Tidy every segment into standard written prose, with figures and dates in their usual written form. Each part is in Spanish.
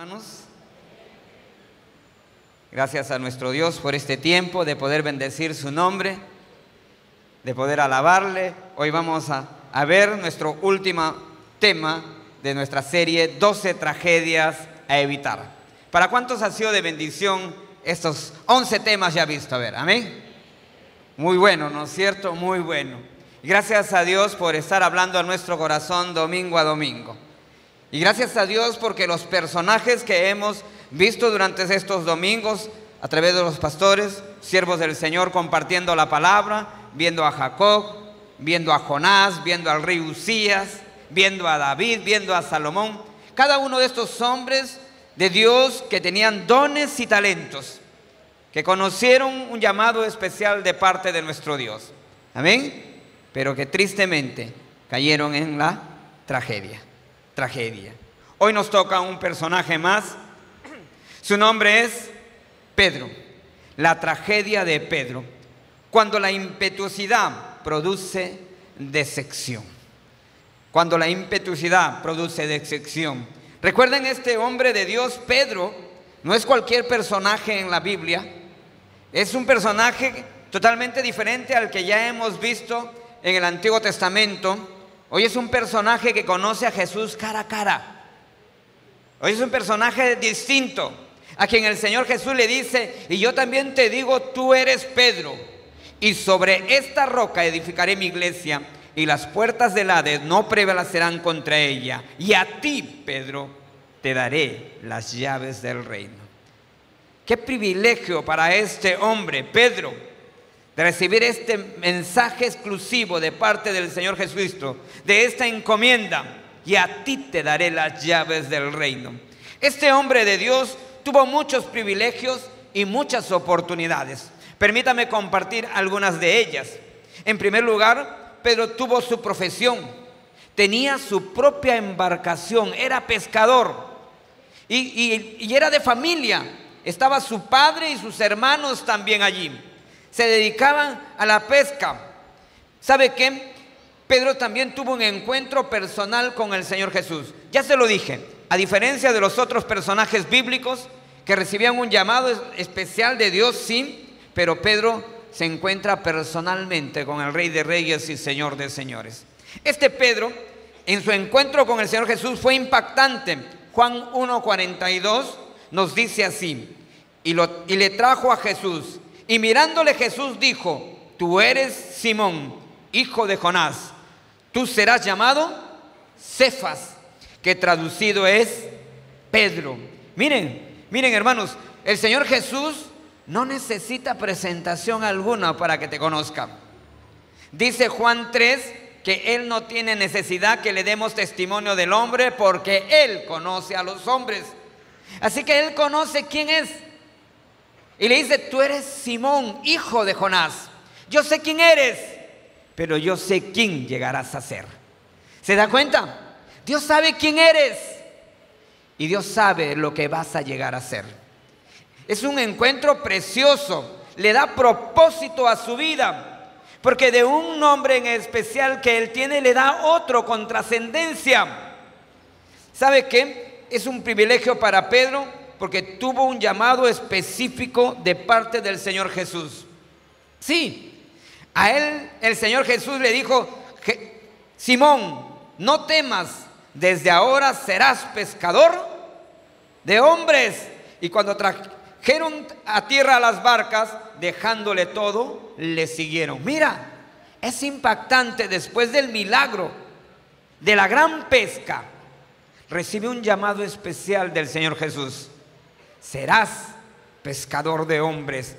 Hermanos, gracias a nuestro Dios por este tiempo de poder bendecir su nombre, de poder alabarle. Hoy vamos a ver nuestro último tema de nuestra serie 12 tragedias a evitar. ¿Para cuántos ha sido de bendición estos 11 temas ya visto? A ver, amén. Muy bueno, ¿no es cierto? Muy bueno. Gracias a Dios por estar hablando a nuestro corazón domingo a domingo. Y gracias a Dios porque los personajes que hemos visto durante estos domingos, a través de los pastores, siervos del Señor, compartiendo la palabra, viendo a Jacob, viendo a Jonás, viendo al rey Uzías, viendo a David, viendo a Salomón, cada uno de estos hombres de Dios que tenían dones y talentos, que conocieron un llamado especial de parte de nuestro Dios. Amén. Pero que tristemente cayeron en la tragedia. Hoy nos toca un personaje más. Su nombre es Pedro. La tragedia de Pedro. Cuando la impetuosidad produce decepción. Cuando la impetuosidad produce decepción. Recuerden, este hombre de Dios, Pedro, no es cualquier personaje en la Biblia. Es un personaje totalmente diferente al que ya hemos visto en el Antiguo Testamento. Hoy es un personaje que conoce a Jesús cara a cara. Hoy es un personaje distinto, a quien el Señor Jesús le dice: y yo también te digo, tú eres Pedro, y sobre esta roca edificaré mi iglesia, y las puertas del Hades no prevalecerán contra ella. Y a ti, Pedro, te daré las llaves del reino. Qué privilegio para este hombre, Pedro, de recibir este mensaje exclusivo de parte del Señor Jesucristo, de esta encomienda: y a ti te daré las llaves del reino. Este hombre de Dios tuvo muchos privilegios y muchas oportunidades. Permítame compartir algunas de ellas. En primer lugar, Pedro tuvo su profesión, tenía su propia embarcación, era pescador y era de familia. Estaba su padre y sus hermanos también allí. Se dedicaban a la pesca. ¿Sabe qué? Pedro también tuvo un encuentro personal con el Señor Jesús. Ya se lo dije, a diferencia de los otros personajes bíblicos que recibían un llamado especial de Dios, sí, pero Pedro se encuentra personalmente con el Rey de Reyes y Señor de Señores. Este Pedro, en su encuentro con el Señor Jesús, fue impactante. Juan 1:42 nos dice así: y le trajo a Jesús. Y mirándole Jesús dijo: tú eres Simón, hijo de Jonás, tú serás llamado Cefas, que traducido es Pedro. Miren hermanos, el Señor Jesús no necesita presentación alguna para que te conozca. Dice Juan 3 que Él no tiene necesidad que le demos testimonio del hombre, porque Él conoce a los hombres. Así que Él conoce quién es. Y le dice: tú eres Simón, hijo de Jonás. Yo sé quién eres, pero yo sé quién llegarás a ser. ¿Se da cuenta? Dios sabe quién eres y Dios sabe lo que vas a llegar a ser. Es un encuentro precioso. Le da propósito a su vida, porque de un nombre en especial que Él tiene, le da otro con trascendencia. ¿Sabe qué? Es un privilegio para Pedro, porque tuvo un llamado específico de parte del Señor Jesús. Sí, a él el Señor Jesús le dijo: Simón, no temas, desde ahora serás pescador de hombres. Y cuando trajeron a tierra las barcas, dejándole todo, le siguieron. Mira, es impactante. Después del milagro de la gran pesca, recibe un llamado especial del Señor Jesús: serás pescador de hombres.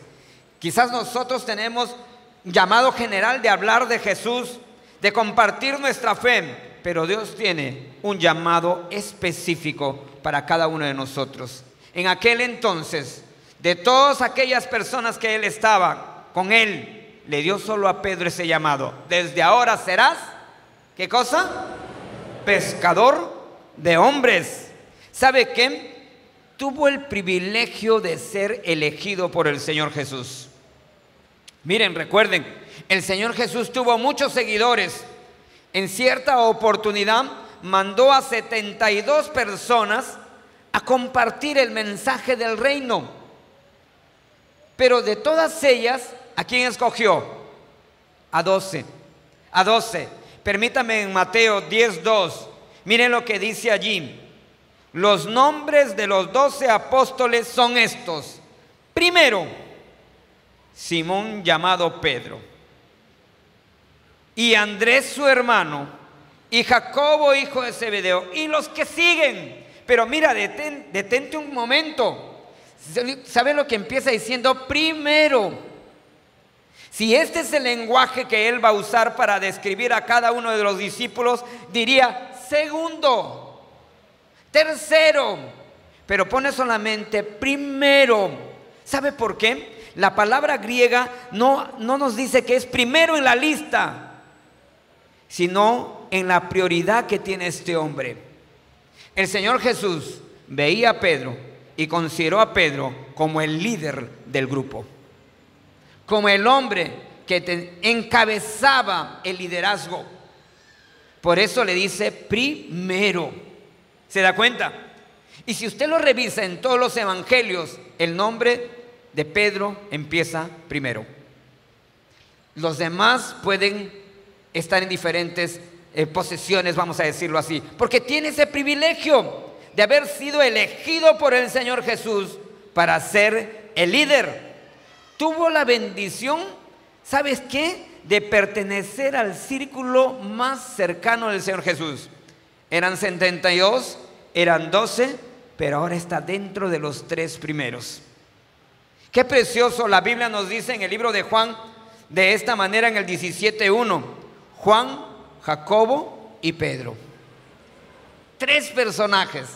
Quizás nosotros tenemos llamado general de hablar de Jesús, de compartir nuestra fe, pero Dios tiene un llamado específico para cada uno de nosotros. En aquel entonces, de todas aquellas personas que Él estaba con Él, le dio solo a Pedro ese llamado: desde ahora serás, ¿qué cosa? Pescador de hombres. ¿Sabe qué? Tuvo el privilegio de ser elegido por el Señor Jesús. Miren, recuerden, el Señor Jesús tuvo muchos seguidores. En cierta oportunidad mandó a 72 personas a compartir el mensaje del reino. Pero de todas ellas, ¿a quién escogió? A 12. A 12. Permítame, en Mateo 10:2, miren lo que dice allí. Los nombres de los 12 apóstoles son estos. Primero, Simón llamado Pedro, y Andrés su hermano, y Jacobo hijo de Zebedeo, y los que siguen. Pero mira, detente un momento. ¿Sabe lo que empieza diciendo? Primero. Si este es el lenguaje que él va a usar para describir a cada uno de los discípulos, diría segundo, tercero, pero pone solamente primero. ¿Sabe por qué? La palabra griega no nos dice que es primero en la lista, sino en la prioridad que tiene este hombre. El Señor Jesús veía a Pedro y consideró a Pedro como el líder del grupo, como el hombre que encabezaba el liderazgo. Por eso le dice primero. ¿Se da cuenta? Y si usted lo revisa en todos los evangelios, el nombre de Pedro empieza primero. Los demás pueden estar en diferentes posesiones, vamos a decirlo así, porque tiene ese privilegio de haber sido elegido por el Señor Jesús para ser el líder. Tuvo la bendición, ¿sabes qué?, de pertenecer al círculo más cercano del Señor Jesús. Eran 72, eran 12, pero ahora está dentro de los 3 primeros. Qué precioso. La Biblia nos dice en el libro de Juan de esta manera en el 17:1: Juan, Jacobo y Pedro. 3 personajes.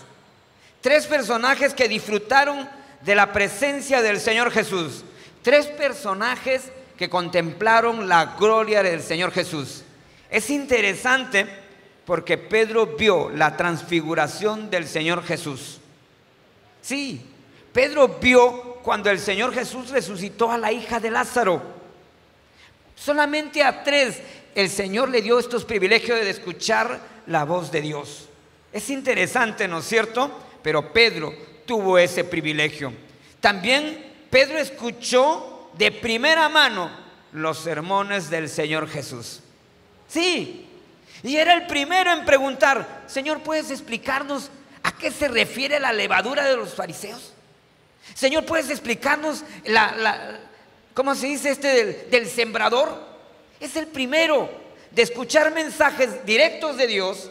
3 personajes que disfrutaron de la presencia del Señor Jesús. 3 personajes que contemplaron la gloria del Señor Jesús. Es interesante porque Pedro vio la transfiguración del Señor Jesús. Sí, Pedro vio cuando el Señor Jesús resucitó a la hija de Lázaro. Solamente a 3 el Señor le dio estos privilegios de escuchar la voz de Dios. Es interesante, ¿no es cierto? Pero Pedro tuvo ese privilegio. También Pedro escuchó de primera mano los sermones del Señor Jesús. Sí, y era el primero en preguntar: Señor, ¿puedes explicarnos a qué se refiere la levadura de los fariseos? Señor, ¿puedes explicarnos ¿cómo se dice del sembrador? Es el primero de escuchar mensajes directos de Dios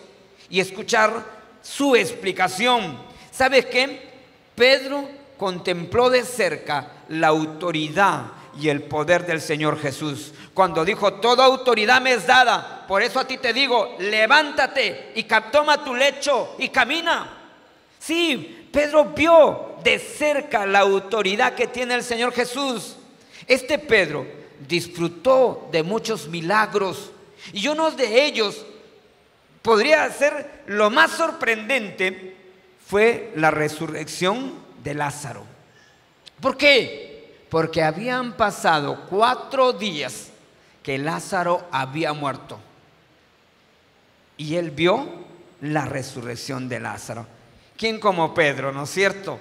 y escuchar su explicación. ¿Sabes qué? Pedro contempló de cerca la autoridad y el poder del Señor Jesús cuando dijo: toda autoridad me es dada, por eso a ti te digo, levántate y toma tu lecho y camina. Sí, Pedro vio de cerca la autoridad que tiene el Señor Jesús. Este Pedro disfrutó de muchos milagros, y uno de ellos podría ser lo más sorprendente, fue la resurrección de Lázaro. ¿Por qué? Porque habían pasado 4 días que Lázaro había muerto, y él vio la resurrección de Lázaro. ¿Quién como Pedro, no es cierto?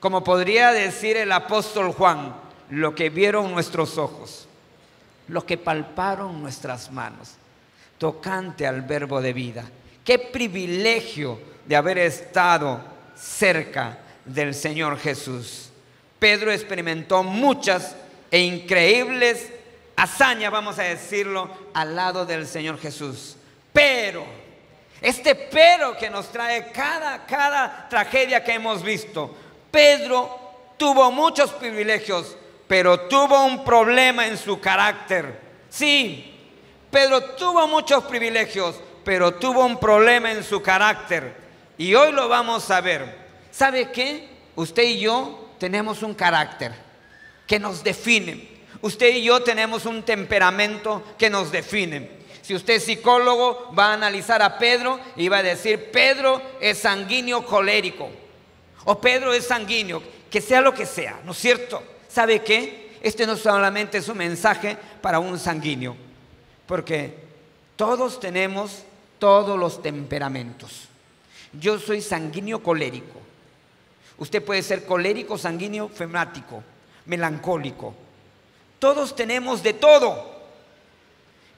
Como podría decir el apóstol Juan: lo que vieron nuestros ojos, lo que palparon nuestras manos, tocante al verbo de vida. Qué privilegio de haber estado cerca del Señor Jesús. Pedro experimentó muchas e increíbles hazañas, vamos a decirlo, al lado del Señor Jesús. Pero que nos trae cada tragedia que hemos visto. Pedro tuvo muchos privilegios, pero tuvo un problema en su carácter. Sí, Pedro tuvo muchos privilegios, pero tuvo un problema en su carácter. Y hoy lo vamos a ver. ¿Sabe qué? Usted y yo tenemos un carácter que nos define. Usted y yo tenemos un temperamento que nos define. Si usted es psicólogo, va a analizar a Pedro y va a decir: Pedro es sanguíneo colérico, o Pedro es sanguíneo, que sea lo que sea, ¿no es cierto? ¿Sabe qué? Este no solamente es un mensaje para un sanguíneo, porque todos tenemos todos los temperamentos. Yo soy sanguíneo colérico, Usted puede ser colérico, sanguíneo, flemático, melancólico. Todos tenemos de todo,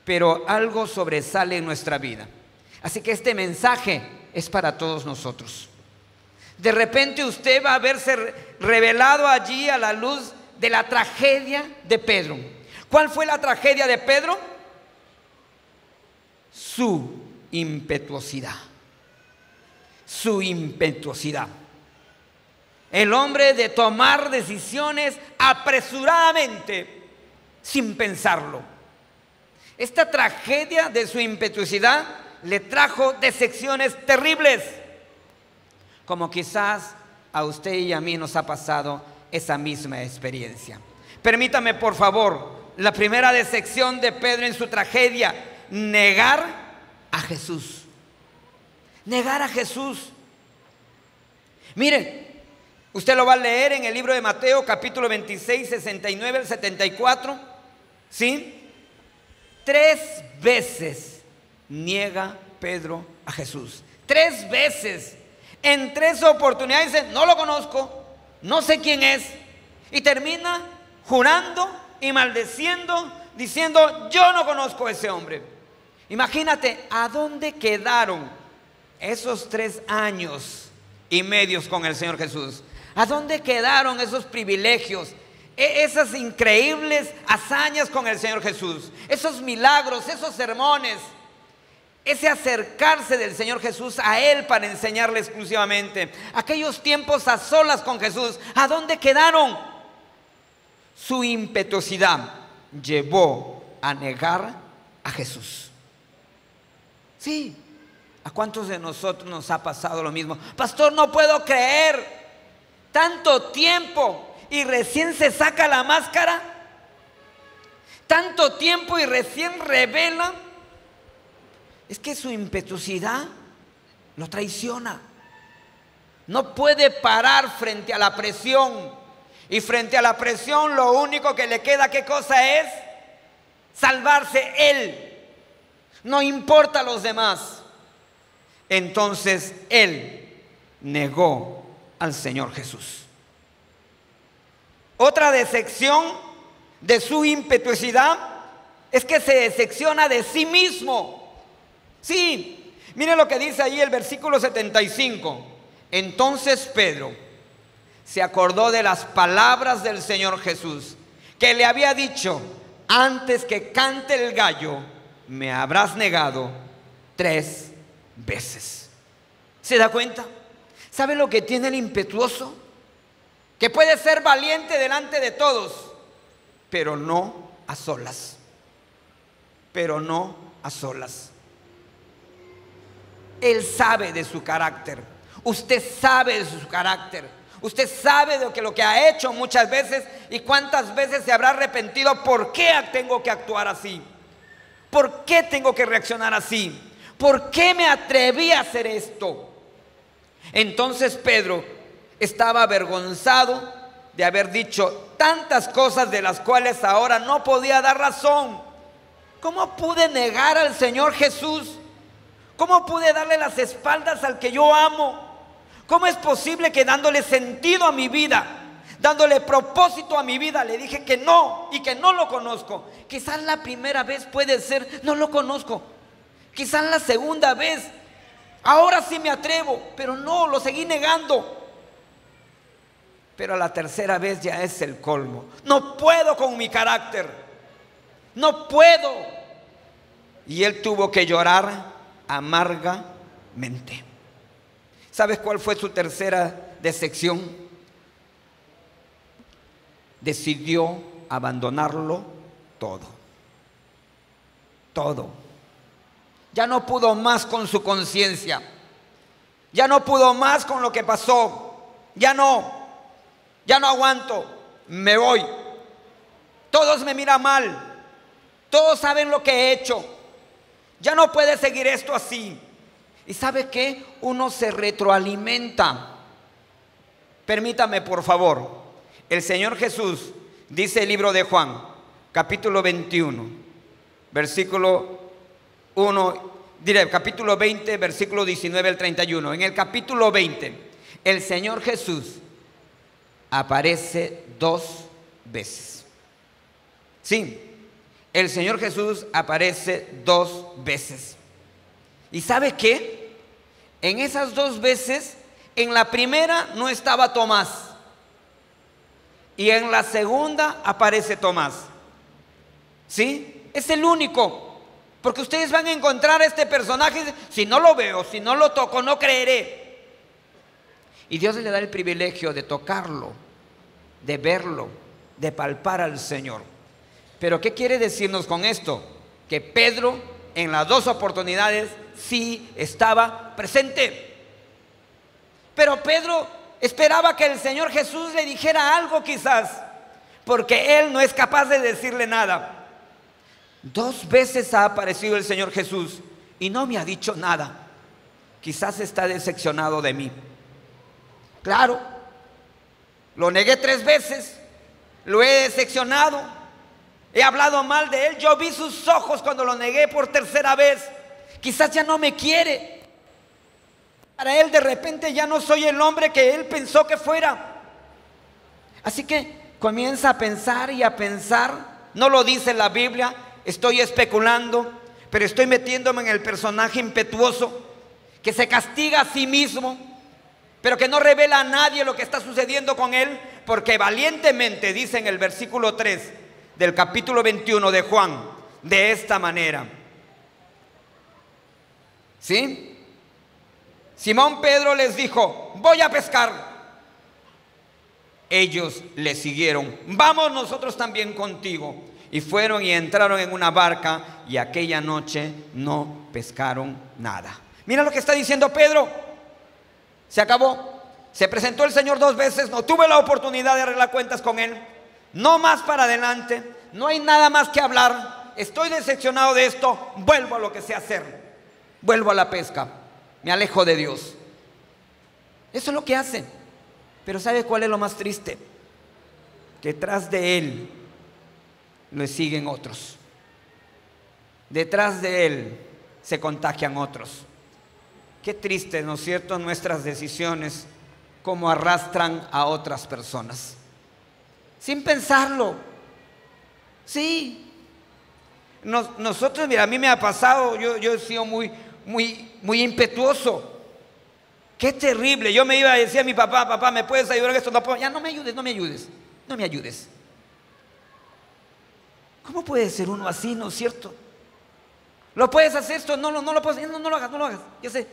pero algo sobresale en nuestra vida. Así que este mensaje es para todos nosotros. De repente usted va a verse revelado allí a la luz de la tragedia de Pedro. ¿Cuál fue la tragedia de Pedro? Su impetuosidad. Su impetuosidad. El hombre de tomar decisiones apresuradamente, sin pensarlo. Esta tragedia de su impetuosidad le trajo decepciones terribles, como quizás a usted y a mí nos ha pasado esa misma experiencia. Permítame, por favor, la primera decepción de Pedro en su tragedia: negar a Jesús. Negar a Jesús. Mire, usted lo va a leer en el libro de Mateo, capítulo 26, 69 al 74. ¿Sí? 3 veces niega Pedro a Jesús. 3 veces. En 3 oportunidades dice: no lo conozco, no sé quién es. Y termina jurando y maldeciendo, diciendo: yo no conozco a ese hombre. Imagínate a dónde quedaron esos 3 años y medios con el Señor Jesús. ¿A dónde quedaron esos privilegios? Esas increíbles hazañas con el Señor Jesús, esos milagros, esos sermones, ese acercarse del Señor Jesús a Él para enseñarle exclusivamente. Aquellos tiempos a solas con Jesús, ¿a dónde quedaron? Su impetuosidad llevó a negar a Jesús. Sí, ¿a cuántos de nosotros nos ha pasado lo mismo? Pastor, no puedo creer, tanto tiempo y recién se saca la máscara, tanto tiempo y recién revela. Es que su impetuosidad lo traiciona. No puede parar frente a la presión, y frente a la presión lo único que le queda, ¿qué cosa es? Salvarse él, no importa los demás. Entonces él negó al Señor Jesús. Otra decepción de su impetuosidad es que se decepciona de sí mismo. Sí, mire lo que dice ahí el versículo 75. Entonces Pedro se acordó de las palabras del Señor Jesús, que le había dicho: antes que cante el gallo, me habrás negado 3 veces. ¿Se da cuenta? ¿Sabe lo que tiene el impetuoso? Que puede ser valiente delante de todos, pero no a solas. Pero no a solas. Él sabe de su carácter. Usted sabe de su carácter. Usted sabe de lo que ha hecho muchas veces y cuántas veces se habrá arrepentido. ¿Por qué tengo que actuar así? ¿Por qué tengo que reaccionar así? ¿Por qué me atreví a hacer esto? Entonces Pedro estaba avergonzado de haber dicho tantas cosas de las cuales ahora no podía dar razón. ¿Cómo pude negar al Señor Jesús? ¿Cómo pude darle las espaldas al que yo amo? ¿Cómo es posible que dándole sentido a mi vida, dándole propósito a mi vida, le dije que no y que no lo conozco? Quizás la primera vez puede ser: no lo conozco. Quizás la segunda vez: ahora sí me atrevo, pero no, lo seguí negando. Pero a la tercera vez ya es el colmo. No puedo con mi carácter. No puedo. Y él tuvo que llorar amargamente. ¿Sabes cuál fue su tercera decepción? Decidió abandonarlo todo. Todo. Ya no pudo más con su conciencia. Ya no pudo más con lo que pasó. Ya no aguanto, me voy. Todos me miran mal, todos saben lo que he hecho. Ya no puede seguir esto así. ¿Y sabe qué? Uno se retroalimenta. Permítame, por favor. El Señor Jesús dice el libro de Juan, capítulo 21, versículo 1, capítulo 20, versículo 19 al 31. En el capítulo 20, el Señor Jesús aparece 2 veces. Sí, el Señor Jesús aparece 2 veces. ¿Y sabe qué? En esas 2 veces, en la primera no estaba Tomás. Y en la segunda aparece Tomás. ¿Sí? Es el único. Porque ustedes van a encontrar a este personaje. Si no lo veo, si no lo toco, no creeré. Y Dios le da el privilegio de tocarlo, de verlo, de palpar al Señor. Pero ¿qué quiere decirnos con esto? Que Pedro en las 2 oportunidades sí estaba presente. Pero Pedro esperaba que el Señor Jesús le dijera algo quizás, porque él no es capaz de decirle nada. 2 veces ha aparecido el Señor Jesús y no me ha dicho nada. Quizás está decepcionado de mí. Claro, lo negué 3 veces, lo he decepcionado, he hablado mal de él. Yo vi sus ojos cuando lo negué por 3ª vez. Quizás ya no me quiere. Para él de repente ya no soy el hombre que él pensó que fuera. Así que comienza a pensar y a pensar. No lo dice la Biblia, estoy especulando, pero estoy metiéndome en el personaje impetuoso que se castiga a sí mismo, pero que no revela a nadie lo que está sucediendo con él, porque valientemente dice en el versículo 3 del capítulo 21 de Juan, de esta manera. ¿Sí? Simón Pedro les dijo: voy a pescar. Ellos le siguieron: vamos nosotros también contigo. Y fueron y entraron en una barca, y aquella noche no pescaron nada. Mira lo que está diciendo Pedro. Se acabó. Se presentó el Señor 2 veces, no tuve la oportunidad de arreglar cuentas con él. No más para adelante, no hay nada más que hablar. Estoy decepcionado de esto, vuelvo a lo que sé hacer. Vuelvo a la pesca. Me alejo de Dios. Eso es lo que hace. Pero ¿sabe cuál es lo más triste? Que detrás de él le siguen otros. Detrás de él se contagian otros. Qué triste, ¿no es cierto? Nuestras decisiones, cómo arrastran a otras personas. Sin pensarlo. Sí. Nosotros, mira, a mí me ha pasado, yo he sido muy impetuoso. Qué terrible. Yo me iba a decir a mi papá: papá, ¿me puedes ayudar en esto? No, ya no me ayudes, no me ayudes, no me ayudes. ¿Cómo puede ser uno así, no es cierto? ¿Lo puedes hacer esto? No lo puedes, no lo hagas, yo sé,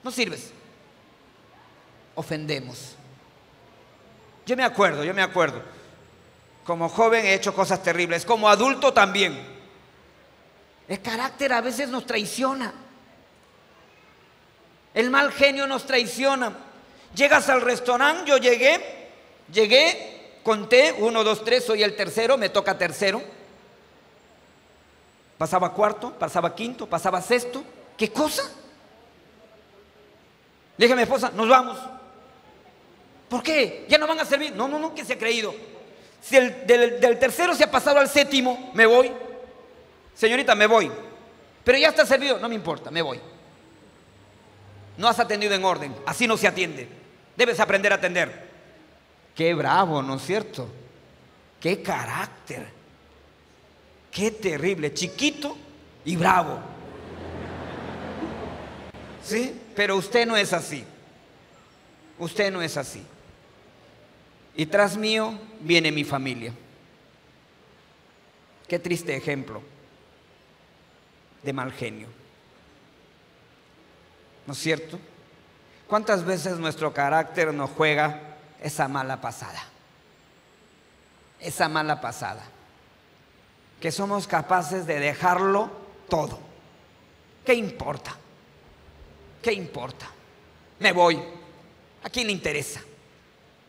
no sirves. Ofendemos. Yo me acuerdo. Como joven he hecho cosas terribles, como adulto también. El carácter a veces nos traiciona. El mal genio nos traiciona. Llegas al restaurante, yo llegué, conté 1, 2, 3, soy el tercero, me toca tercero. Pasaba cuarto, pasaba quinto, pasaba sexto. ¿Qué cosa? Le dije a mi esposa: nos vamos. ¿Por qué? ¿Ya no van a servir? No, que se ha creído. Si del tercero se ha pasado al séptimo, me voy. Señorita, me voy. Pero ya está servido. No me importa, me voy. No has atendido en orden. Así no se atiende. Debes aprender a atender. Qué bravo, ¿no es cierto? Qué carácter. Qué terrible. Chiquito y bravo. ¿Sí? Pero usted no es así. Usted no es así. Y tras mío viene mi familia. Qué triste ejemplo de mal genio. ¿No es cierto? ¿Cuántas veces nuestro carácter nos juega esa mala pasada? Esa mala pasada. Que somos capaces de dejarlo todo. ¿Qué importa? ¿Qué importa? Me voy. ¿A quién le interesa?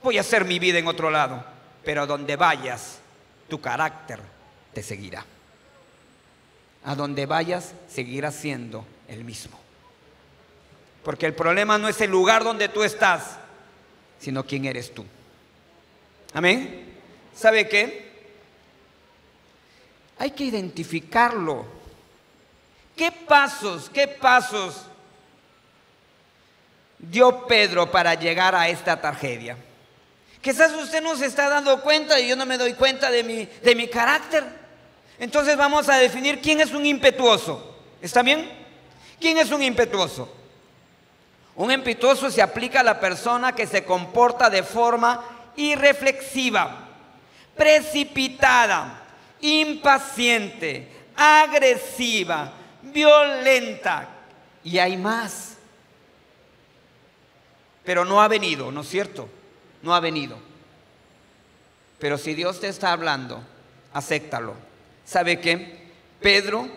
Voy a hacer mi vida en otro lado. Pero donde vayas, tu carácter te seguirá. A donde vayas, seguirás siendo el mismo. Porque el problema no es el lugar donde tú estás, sino quién eres tú. Amén. ¿Sabe qué? Hay que identificarlo. ¿Qué pasos dio Pedro para llegar a esta tragedia? Quizás usted no se está dando cuenta y yo no me doy cuenta de mi carácter. Entonces vamos a definir quién es un impetuoso. ¿Está bien? ¿Quién es un impetuoso? Un impetuoso se aplica a la persona que se comporta de forma irreflexiva, precipitada, impaciente, agresiva, violenta. Y hay más. Pero no ha venido, ¿no es cierto? No ha venido. Pero si Dios te está hablando, acéptalo. ¿Sabe qué? Pedro,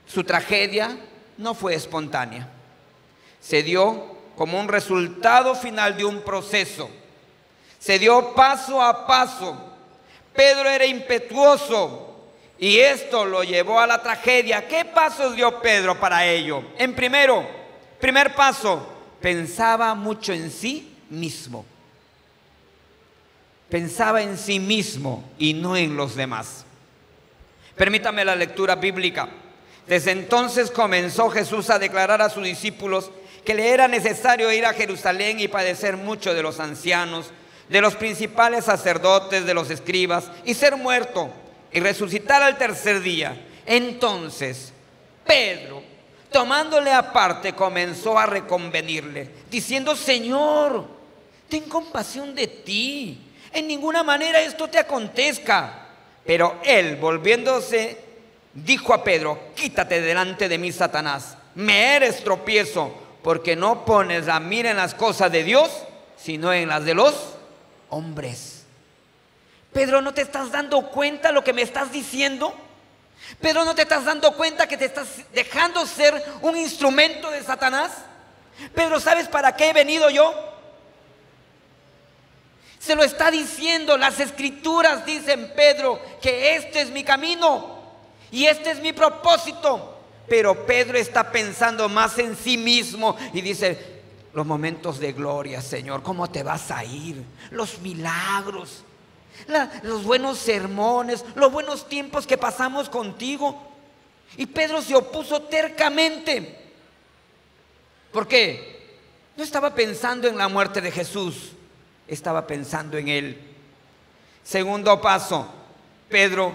su tragedia no fue espontánea. Se dio como un resultado final de un proceso. Se dio paso a paso. Pedro era impetuoso y esto lo llevó a la tragedia. ¿Qué pasos dio Pedro para ello? Primer paso, pensaba mucho en sí mismo. Pensaba en sí mismo y no en los demás. Permítame la lectura bíblica. Desde entonces comenzó Jesús a declarar a sus discípulos que le era necesario ir a Jerusalén y padecer mucho de los ancianos, de los principales sacerdotes, de los escribas, y ser muerto y resucitar al tercer día. Entonces Pedro, tomándole aparte, comenzó a reconvenirle, diciendo: Señor, ten compasión de ti, en ninguna manera esto te acontezca. Pero él, volviéndose, dijo a Pedro: quítate delante de mí, Satanás, me eres tropiezo, porque no pones la mira en las cosas de Dios, sino en las de los hombres. Pedro, ¿no te estás dando cuenta lo que me estás diciendo? Pedro, ¿no te estás dando cuenta que te estás dejando ser un instrumento de Satanás? Pedro, ¿sabes para qué he venido yo? Se lo está diciendo, las escrituras dicen, Pedro, que este es mi camino y este es mi propósito. Pero Pedro está pensando más en sí mismo y dice: los momentos de gloria, Señor, ¿cómo te vas a ir? Los milagros, los buenos sermones, los buenos tiempos que pasamos contigo. Y Pedro se opuso tercamente. ¿Por qué? No estaba pensando en la muerte de Jesús, estaba pensando en él. Segundo paso, Pedro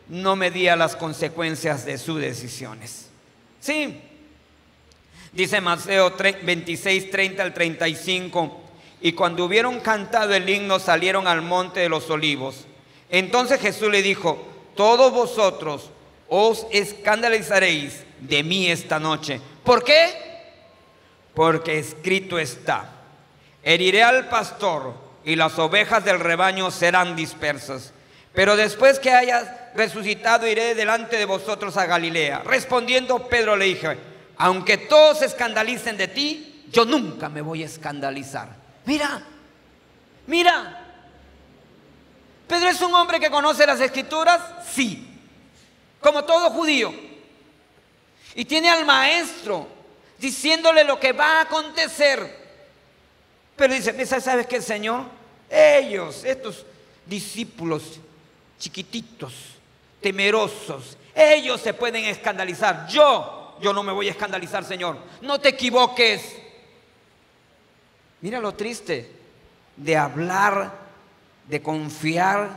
no medía las consecuencias de sus decisiones. Sí, dice Mateo 26, 30 al 35: y cuando hubieron cantado el himno, salieron al monte de los olivos. Entonces Jesús le dijo: todos vosotros os escandalizaréis de mí esta noche. ¿Por qué? Porque escrito está: heriré al pastor y las ovejas del rebaño serán dispersas. Pero después que hayas resucitado, iré delante de vosotros a Galilea. Respondiendo Pedro le dijo: aunque todos se escandalicen de ti, yo nunca me voy a escandalizar. Mira, Pedro es un hombre que conoce las escrituras, sí, como todo judío, y tiene al maestro diciéndole lo que va a acontecer. Pero dice: ¿sabes qué, Señor? Estos discípulos chiquititos, temerosos, ellos se pueden escandalizar. Yo no me voy a escandalizar, Señor. No te equivoques. Mira lo triste de hablar, de confiar,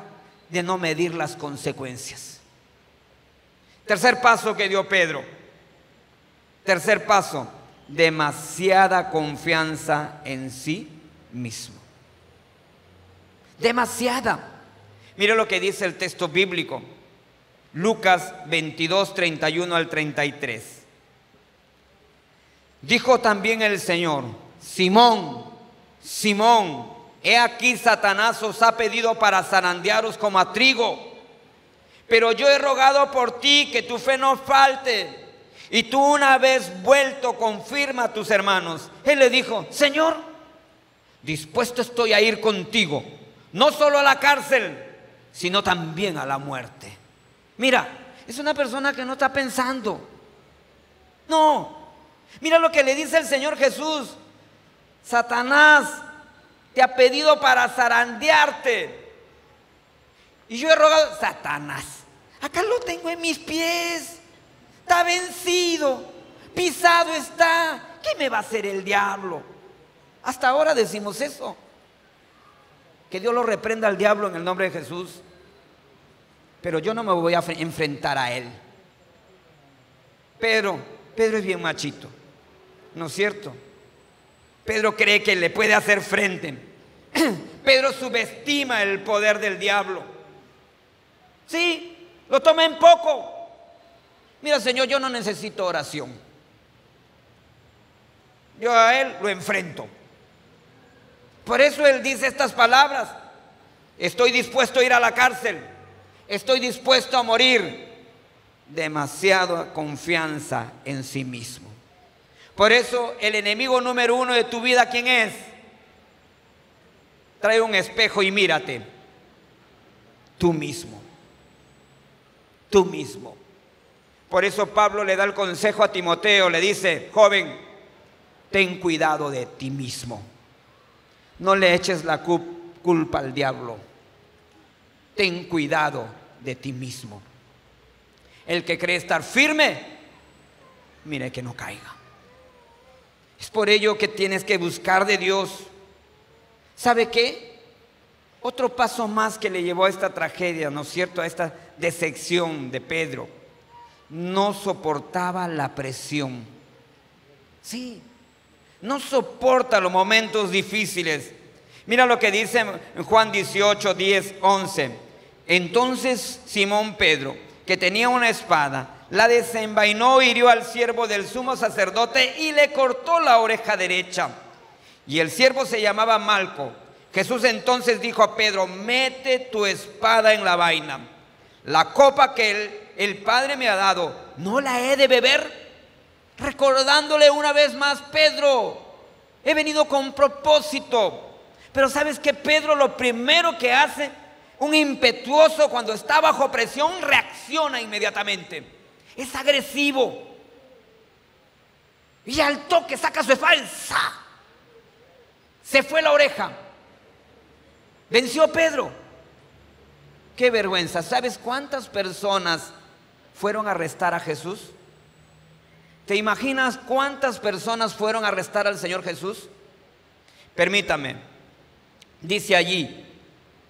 de no medir las consecuencias. Tercer paso que dio Pedro. Tercer paso: demasiada confianza en sí mismo. Demasiada. Mire lo que dice el texto bíblico, Lucas 22, 31 al 33. Dijo también el Señor: Simón, Simón, he aquí Satanás os ha pedido para zarandearos como a trigo, pero yo he rogado por ti que tu fe no falte, y tú, una vez vuelto, confirma a tus hermanos. Él le dijo: Señor, dispuesto estoy a ir contigo, no solo a la cárcel, sino también a la muerte. Mira, es una persona que no está pensando. No, mira lo que le dice el Señor Jesús: Satanás te ha pedido para zarandearte, y yo he rogado. Satanás, acá lo tengo en mis pies, está vencido, pisado está. ¿Qué me va a hacer el diablo? Hasta ahora decimos eso. que Dios lo reprenda al diablo en el nombre de Jesús. Pero yo no me voy a enfrentar a él. Pedro es bien machito, ¿no es cierto? Pedro cree que le puede hacer frente. Pedro subestima el poder del diablo. Sí, lo toma en poco. Mira, Señor, yo no necesito oración. Yo a él lo enfrento. Por eso él dice estas palabras: estoy dispuesto a ir a la cárcel, estoy dispuesto a morir. Demasiada confianza en sí mismo. Por eso el enemigo número uno de tu vida, ¿quién es? Trae un espejo y mírate. Tú mismo. Tú mismo. Por eso Pablo le da el consejo a Timoteo, le dice: joven, ten cuidado de ti mismo. No le eches la culpa al diablo. Ten cuidado de ti mismo. El que cree estar firme, mire que no caiga. Es por ello que tienes que buscar de Dios. ¿Sabe qué? Otro paso más que le llevó a esta tragedia, ¿no es cierto?, a esta decepción de Pedro. No soportaba la presión. Sí, no soporta los momentos difíciles. Mira lo que dice en Juan 18, 10, 11. Entonces Simón Pedro, que tenía una espada, la desenvainó, hirió al siervo del sumo sacerdote y le cortó la oreja derecha. Y el siervo se llamaba Malco. Jesús entonces dijo a Pedro: mete tu espada en la vaina. La copa que el Padre me ha dado, ¿no la he de beber? Recordándole una vez más: Pedro, he venido con propósito. Pero ¿sabes qué? Pedro lo primero que hace, un impetuoso, cuando está bajo presión, reacciona inmediatamente. Es agresivo. Y al toque saca su espada. Se fue la oreja. Venció Pedro. Qué vergüenza. ¿Sabes cuántas personas fueron a arrestar a Jesús? ¿Te imaginas cuántas personas fueron a arrestar al Señor Jesús? Permítame. Dice allí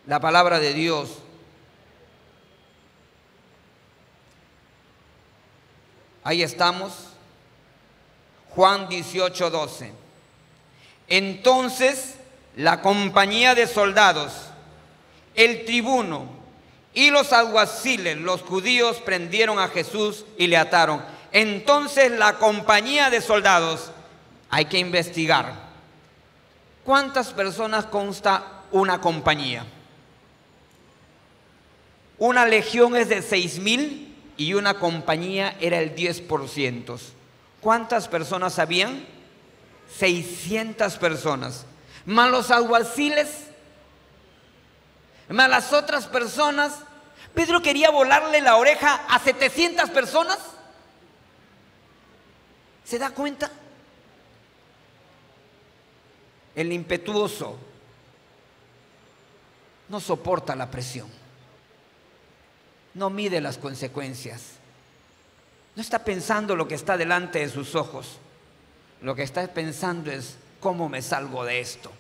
la palabra de Dios: ahí estamos, Juan 18, 12. Entonces la compañía de soldados, el tribuno y los alguaciles, los judíos, prendieron a Jesús y le ataron. Entonces la compañía de soldados, hay que investigar. ¿Cuántas personas consta una compañía? Una legión es de 6,000 y una compañía era el 10%. ¿Cuántas personas habían? 600 personas. Más los alguaciles, más las otras personas. Pedro quería volarle la oreja a 700 personas. ¿Se da cuenta? El impetuoso no soporta la presión. No mide las consecuencias. No está pensando lo que está delante de sus ojos. Lo que está pensando es: ¿cómo me salgo de esto?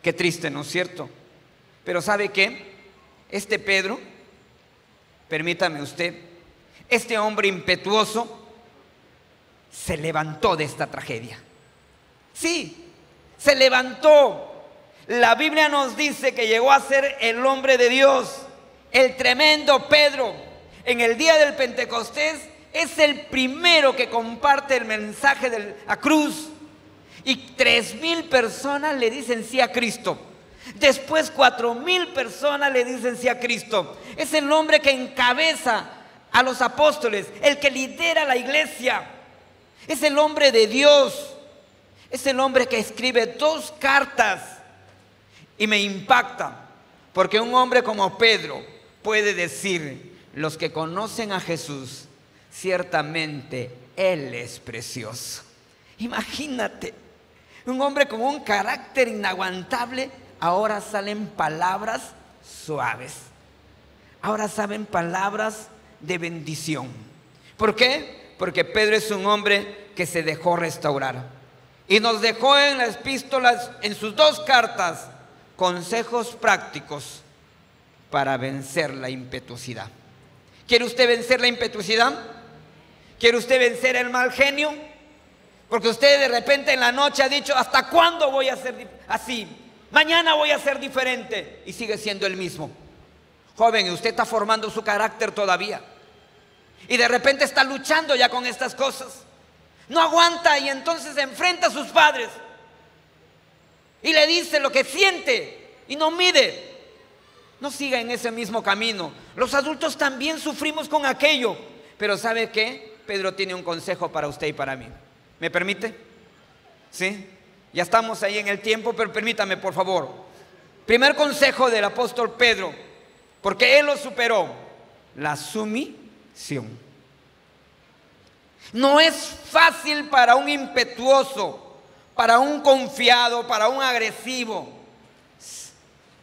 Qué triste, ¿no es cierto? Pero ¿sabe qué? Este Pedro, permítame usted, este hombre impetuoso se levantó de esta tragedia. Sí, se levantó. La Biblia nos dice que llegó a ser el hombre de Dios. El tremendo Pedro, en el día del Pentecostés, es el primero que comparte el mensaje de la cruz. Y 3,000 personas le dicen sí a Cristo. Después 4,000 personas le dicen sí a Cristo. Es el hombre que encabeza a los apóstoles, el que lidera la iglesia. Es el hombre de Dios. Es el hombre que escribe 2 cartas. Y me impacta, porque un hombre como Pedro puede decir: los que conocen a Jesús, ciertamente Él es precioso. Imagínate, un hombre con un carácter inaguantable, ahora salen palabras suaves. Ahora salen palabras de bendición. ¿Por qué? Porque Pedro es un hombre que se dejó restaurar. Y nos dejó en las epístolas, en sus 2 cartas, consejos prácticos para vencer la impetuosidad. ¿Quiere usted vencer la impetuosidad? ¿Quiere usted vencer el mal genio? Porque usted de repente en la noche ha dicho: ¿hasta cuándo voy a ser así? Mañana voy a ser diferente, y sigue siendo el mismo. Joven, usted está formando su carácter todavía, y de repente está luchando ya con estas cosas. No aguanta, y entonces se enfrenta a sus padres y le dice lo que siente y no mide. No siga en ese mismo camino. Los adultos también sufrimos con aquello. Pero ¿sabe qué? Pedro tiene un consejo para usted y para mí. ¿Me permite? ¿Sí? Ya estamos ahí en el tiempo, pero permítame, por favor. Primer consejo del apóstol Pedro, porque él lo superó: la sumisión. No es fácil para un impetuoso, para un confiado, para un agresivo,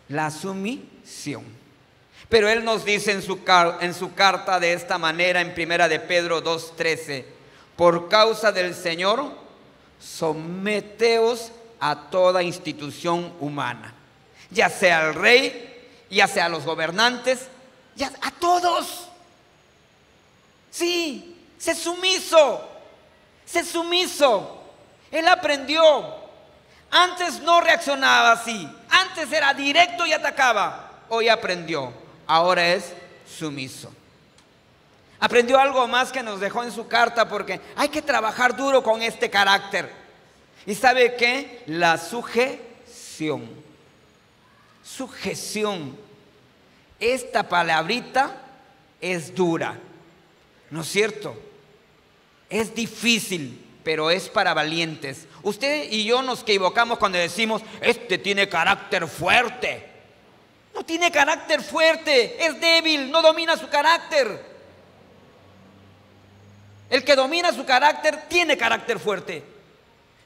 la sumisión. Pero él nos dice en su carta de esta manera, en primera de Pedro 2:13: por causa del Señor, someteos a toda institución humana, ya sea al rey, ya sea a los gobernantes, ya a todos. Sí, sé sumiso, sé sumiso. Él aprendió. Antes no reaccionaba así, antes era directo y atacaba. Hoy aprendió, ahora es sumiso. Aprendió algo más que nos dejó en su carta, porque hay que trabajar duro con este carácter. ¿Y sabe qué? La sujeción. Sujeción. Esta palabrita es dura, ¿no es cierto? Es difícil, pero es para valientes. Usted y yo nos equivocamos cuando decimos: este tiene carácter fuerte. No tiene carácter fuerte, es débil, no domina su carácter. El que domina su carácter tiene carácter fuerte.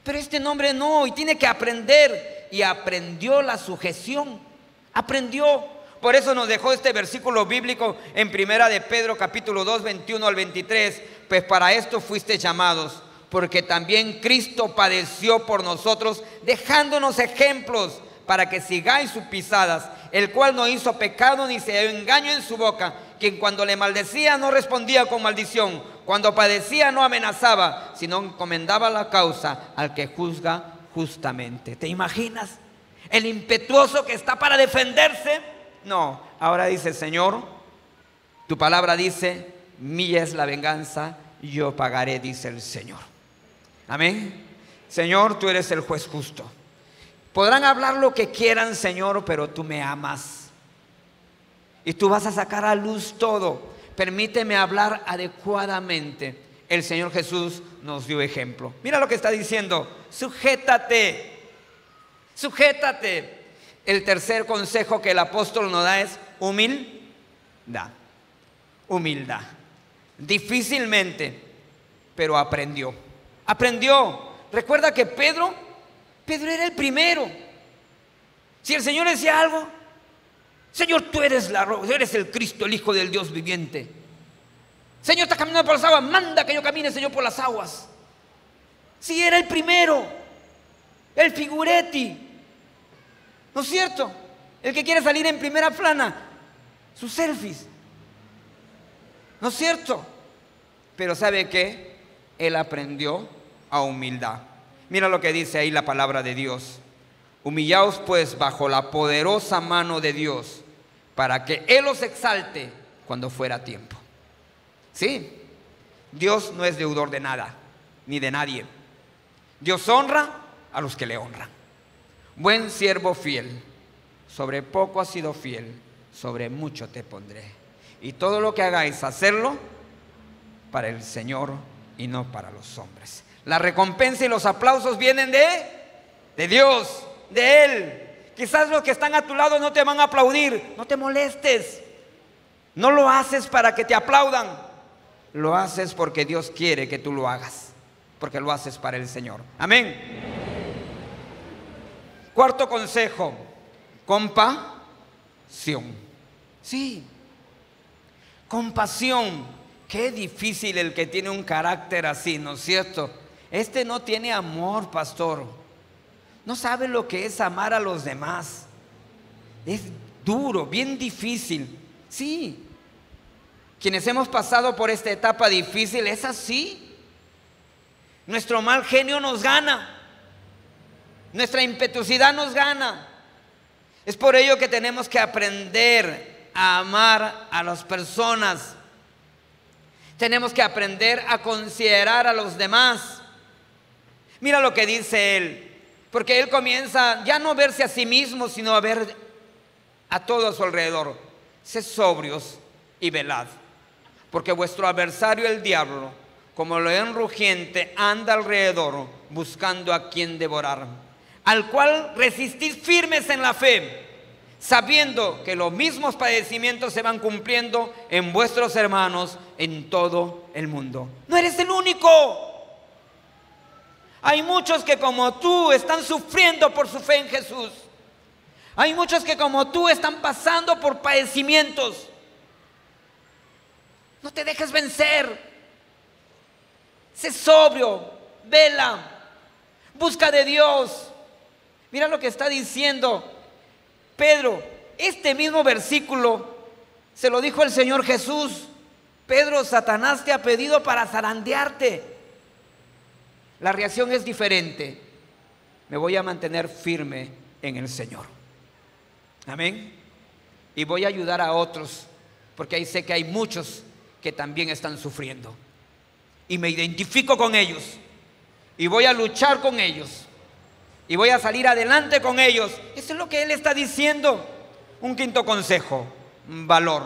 Pero este hombre no, y tiene que aprender. Y aprendió la sujeción. Aprendió. Por eso nos dejó este versículo bíblico en primera de Pedro capítulo 2, 21 al 23. Pues para esto fuisteis llamados, porque también Cristo padeció por nosotros, dejándonos ejemplos para que sigáis sus pisadas, el cual no hizo pecado ni se halló engaño en su boca, quien cuando le maldecía no respondía con maldición, cuando padecía no amenazaba, sino encomendaba la causa al que juzga justamente. ¿Te imaginas? El impetuoso que está para defenderse. No, ahora dice: Señor, tu palabra dice: mía es la venganza, yo pagaré, dice el Señor. Amén. Señor, tú eres el juez justo. Podrán hablar lo que quieran, Señor, pero tú me amas y tú vas a sacar a luz todo. Permíteme hablar adecuadamente. El Señor Jesús nos dio ejemplo. Mira lo que está diciendo: sujétate, sujétate. El tercer consejo que el apóstol nos da es humildad. Humildad. Difícilmente, pero aprendió. Aprendió. Recuerda que Pedro era el primero. Si el Señor decía algo: Señor, tú eres el Cristo, el Hijo del Dios viviente. Señor, está caminando por las aguas, manda que yo camine, Señor, por las aguas. Si era el primero, el figuretti, ¿no es cierto? El que quiere salir en primera plana, sus selfies, ¿no es cierto? Pero ¿sabe qué? Él aprendió a humildad. Mira lo que dice ahí la palabra de Dios: humillaos pues bajo la poderosa mano de Dios, para que Él os exalte cuando fuera tiempo. Sí, Dios no es deudor de nada, ni de nadie. Dios honra a los que le honran. Buen siervo fiel, sobre poco has sido fiel, sobre mucho te pondré. Y todo lo que hagáis, hacerlo para el Señor y no para los hombres. La recompensa y los aplausos vienen de Dios, de Él. Quizás los que están a tu lado no te van a aplaudir. No te molestes. No lo haces para que te aplaudan. Lo haces porque Dios quiere que tú lo hagas, porque lo haces para el Señor. Amén. Cuarto consejo: compasión. Sí, compasión. Qué difícil el que tiene un carácter así, ¿no es cierto? Este no tiene amor, pastor. No sabe lo que es amar a los demás. Es duro, bien difícil. Sí. Quienes hemos pasado por esta etapa difícil, es así. Nuestro mal genio nos gana. Nuestra impetuosidad nos gana. Es por ello que tenemos que aprender a amar a las personas. Tenemos que aprender a considerar a los demás. Mira lo que dice él, porque él comienza ya no a verse a sí mismo, sino a ver a todo a su alrededor. Sed sobrios y velad, porque vuestro adversario el diablo, como león rugiente, anda alrededor buscando a quien devorar, al cual resistid firmes en la fe, sabiendo que los mismos padecimientos se van cumpliendo en vuestros hermanos en todo el mundo. No eres el único. Hay muchos que como tú están sufriendo por su fe en Jesús. Hay muchos que como tú están pasando por padecimientos. No te dejes vencer. Sé sobrio, vela, busca de Dios. Mira lo que está diciendo Pedro. Este mismo versículo se lo dijo el Señor Jesús. Pedro, Satanás te ha pedido para zarandearte. La reacción es diferente. Me voy a mantener firme en el Señor. Amén. Y voy a ayudar a otros, porque ahí sé que hay muchos que también están sufriendo. Y me identifico con ellos. Y voy a luchar con ellos. Y voy a salir adelante con ellos. Eso es lo que él está diciendo. Un quinto consejo: valor.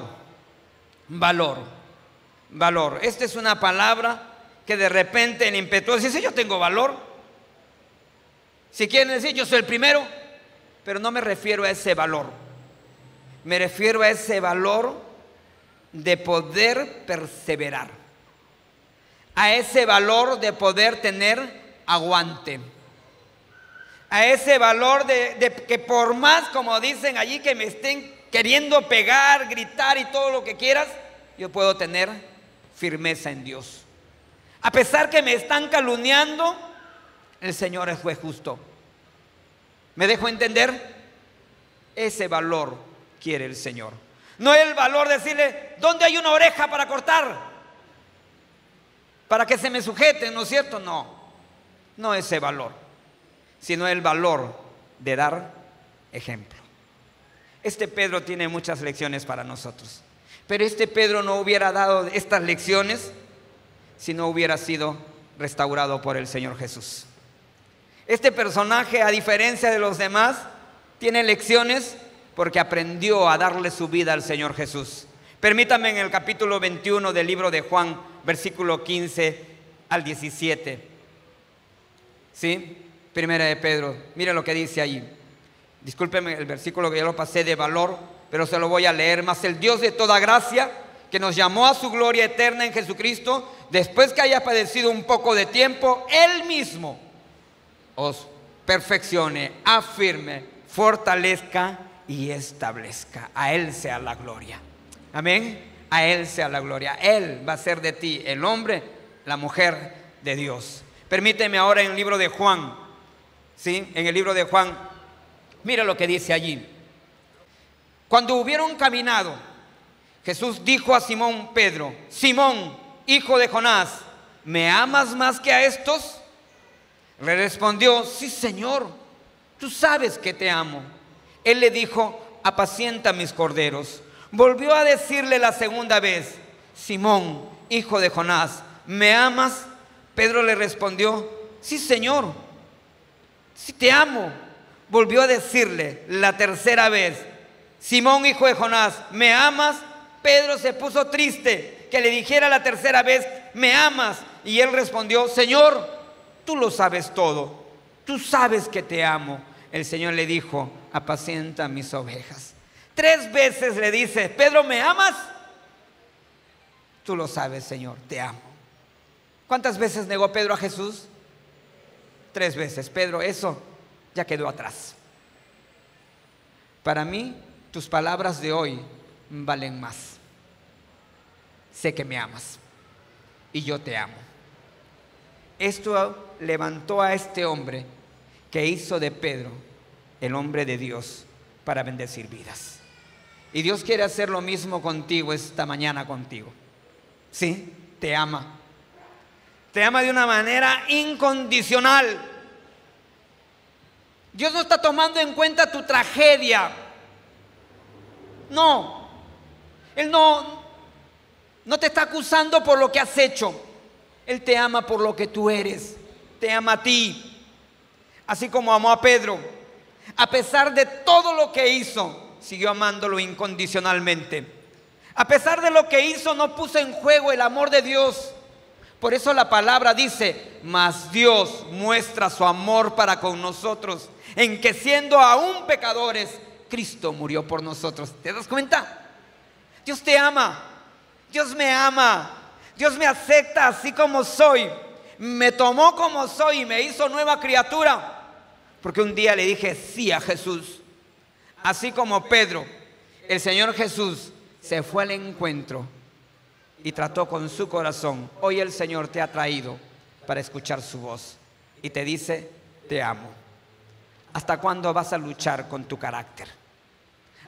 Valor. Valor. Esta es una palabra que de repente el impetuoso dice: yo tengo valor. Si quieren decir, yo soy el primero. Pero no me refiero a ese valor. Me refiero a ese valor de poder perseverar. A ese valor de poder tener aguante. A ese valor de que por más, como dicen allí, que me estén queriendo pegar, gritar y todo lo que quieras, yo puedo tener firmeza en Dios. A pesar que me están calumniando, el Señor es juez justo. ¿Me dejo entender? Ese valor quiere el Señor. No el valor de decirle: ¿dónde hay una oreja para cortar? Para que se me sujeten, ¿no es cierto? No, no ese valor, sino el valor de dar ejemplo. Este Pedro tiene muchas lecciones para nosotros. Pero este Pedro no hubiera dado estas lecciones si no hubiera sido restaurado por el Señor Jesús. Este personaje, a diferencia de los demás, tiene lecciones porque aprendió a darle su vida al Señor Jesús. Permítame, en el capítulo 21 del libro de Juan, versículo 15 al 17. ¿Sí? Primera de Pedro. Mire lo que dice ahí. Discúlpeme el versículo que ya lo pasé de valor, pero se lo voy a leer. Mas el Dios de toda gracia, que nos llamó a su gloria eterna en Jesucristo, después que haya padecido un poco de tiempo, Él mismo os perfeccione, afirme, fortalezca y establezca. A Él sea la gloria. Amén. A Él sea la gloria. Él va a ser de ti el hombre, la mujer de Dios. Permíteme ahora en el libro de Juan, ¿sí? En el libro de Juan, mira lo que dice allí. Cuando hubieron caminado, Jesús dijo a Simón Pedro: Simón, hijo de Jonás, ¿me amas más que a estos? Le respondió: sí, Señor, tú sabes que te amo. Él le dijo: apacienta mis corderos. Volvió a decirle la segunda vez: Simón, hijo de Jonás, ¿me amas? Pedro le respondió: sí, Señor, sí te amo. Volvió a decirle la tercera vez: Simón, hijo de Jonás, ¿me amas? Pedro se puso triste que le dijera la tercera vez: ¿me amas? Y él respondió: Señor, tú lo sabes todo, tú sabes que te amo. El Señor le dijo: apacienta mis ovejas. 3 veces le dice: Pedro, ¿me amas? Tú lo sabes, Señor, te amo. ¿Cuántas veces negó Pedro a Jesús? 3 veces. Pedro, eso ya quedó atrás. Para mí, tus palabras de hoy valen más. Sé que me amas y yo te amo. Esto levantó a este hombre que hizo de Pedro el hombre de Dios para bendecir vidas. Y Dios quiere hacer lo mismo contigo esta mañana contigo. Sí, te ama. Te ama de una manera incondicional. Dios no está tomando en cuenta tu tragedia. No. Él no te está acusando por lo que has hecho. Él te ama por lo que tú eres. Te ama a ti. Así como amó a Pedro. A pesar de todo lo que hizo, siguió amándolo incondicionalmente. A pesar de lo que hizo, no puso en juego el amor de Dios. Por eso la palabra dice: mas Dios muestra su amor para con nosotros, en que siendo aún pecadores, Cristo murió por nosotros. ¿Te das cuenta? Dios te ama. Dios me ama. Dios me acepta así como soy. Me tomó como soy y me hizo nueva criatura. Porque un día le dije sí a Jesús. Así como Pedro, el Señor Jesús se fue al encuentro y trató con su corazón. Hoy el Señor te ha traído para escuchar su voz y te dice: te amo. ¿Hasta cuándo vas a luchar con tu carácter?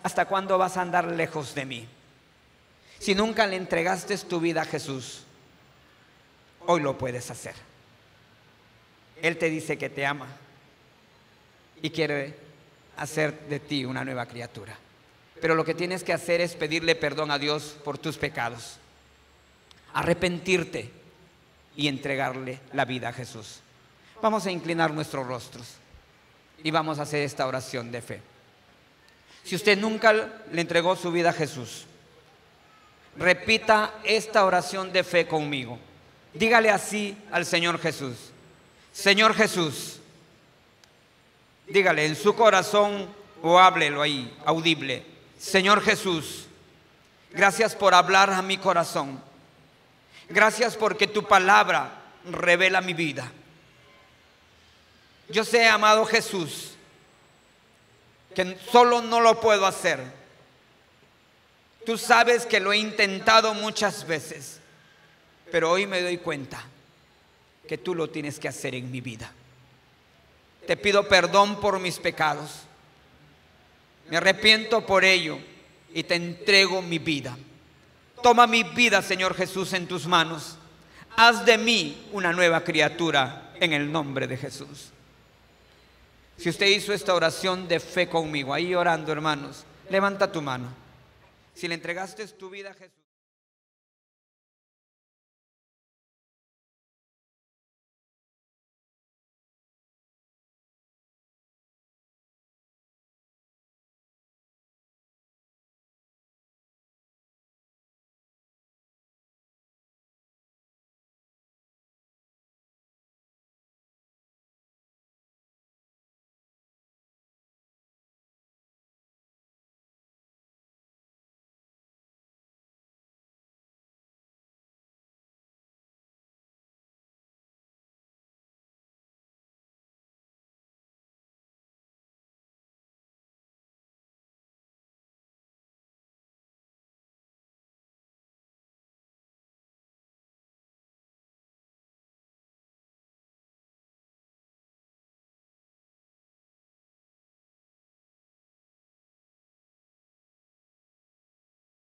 ¿Hasta cuándo vas a andar lejos de mí? Si nunca le entregaste tu vida a Jesús, hoy lo puedes hacer. Él te dice que te ama y quiere hacer de ti una nueva criatura. Pero lo que tienes que hacer es pedirle perdón a Dios por tus pecados, arrepentirte y entregarle la vida a Jesús. Vamos a inclinar nuestros rostros y vamos a hacer esta oración de fe. Si usted nunca le entregó su vida a Jesús, repita esta oración de fe conmigo. Dígale así al Señor Jesús: Señor Jesús. Dígale en su corazón o háblelo ahí, audible: Señor Jesús, gracias por hablar a mi corazón. Gracias porque tu palabra revela mi vida. Yo sé, amado Jesús, que solo no lo puedo hacer. Tú sabes que lo he intentado muchas veces, pero hoy me doy cuenta que tú lo tienes que hacer en mi vida. Te pido perdón por mis pecados. Me arrepiento por ello y te entrego mi vida. Toma mi vida, Señor Jesús, en tus manos. Haz de mí una nueva criatura en el nombre de Jesús. Si usted hizo esta oración de fe conmigo, ahí orando, hermanos, levanta tu mano. Si le entregaste tu vida a Jesús.